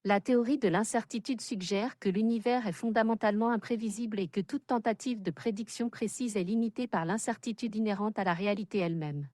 La théorie de l'incertitude suggère que l'univers est fondamentalement imprévisible et que toute tentative de prédiction précise est limitée par l'incertitude inhérente à la réalité elle-même.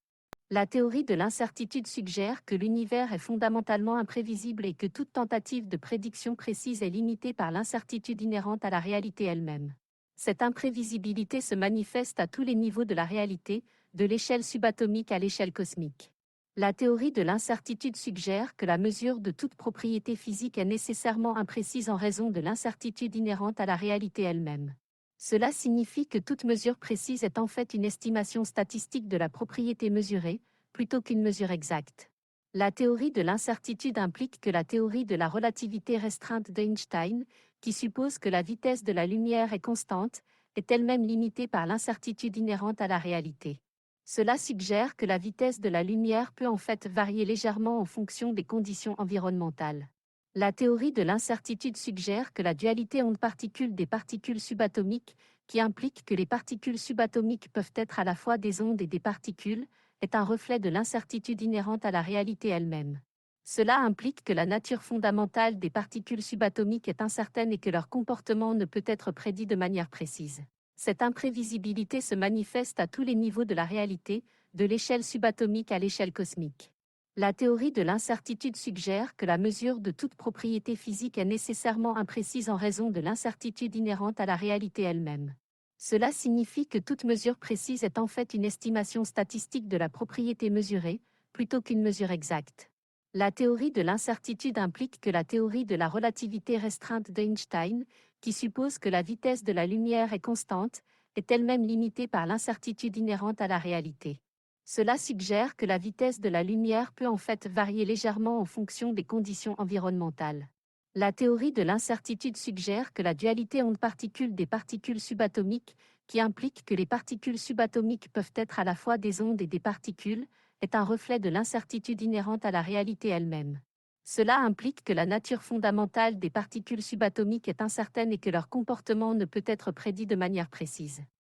La théorie de l'incertitude suggère que l'univers est fondamentalement imprévisible et que toute tentative de prédiction précise est limitée par l'incertitude inhérente à la réalité elle-même. Cette imprévisibilité se manifeste à tous les niveaux de la réalité, de l'échelle subatomique à l'échelle cosmique. La théorie de l'incertitude suggère que la mesure de toute propriété physique est nécessairement imprécise en raison de l'incertitude inhérente à la réalité elle-même. Cela signifie que toute mesure précise est en fait une estimation statistique de la propriété mesurée, plutôt qu'une mesure exacte. La théorie de l'incertitude implique que la théorie de la relativité restreinte d'Einstein, qui suppose que la vitesse de la lumière est constante, est elle-même limitée par l'incertitude inhérente à la réalité. Cela suggère que la vitesse de la lumière peut en fait varier légèrement en fonction des conditions environnementales. La théorie de l'incertitude suggère que la dualité onde-particule des particules subatomiques, qui implique que les particules subatomiques peuvent être à la fois des ondes et des particules, est un reflet de l'incertitude inhérente à la réalité elle-même. Cela implique que la nature fondamentale des particules subatomiques est incertaine et que leur comportement ne peut être prédit de manière précise. Cette imprévisibilité se manifeste à tous les niveaux de la réalité, de l'échelle subatomique à l'échelle cosmique. La théorie de l'incertitude suggère que la mesure de toute propriété physique est nécessairement imprécise en raison de l'incertitude inhérente à la réalité elle-même. Cela signifie que toute mesure précise est en fait une estimation statistique de la propriété mesurée, plutôt qu'une mesure exacte. La théorie de l'incertitude implique que la théorie de la relativité restreinte d'Einstein, qui suppose que la vitesse de la lumière est constante, est elle-même limitée par l'incertitude inhérente à la réalité. Cela suggère que la vitesse de la lumière peut en fait varier légèrement en fonction des conditions environnementales. La théorie de l'incertitude suggère que la dualité onde-particule des particules subatomiques, qui implique que les particules subatomiques peuvent être à la fois des ondes et des particules, est un reflet de l'incertitude inhérente à la réalité elle-même. Cela implique que la nature fondamentale des particules subatomiques est incertaine et que leur comportement ne peut être prédit de manière précise.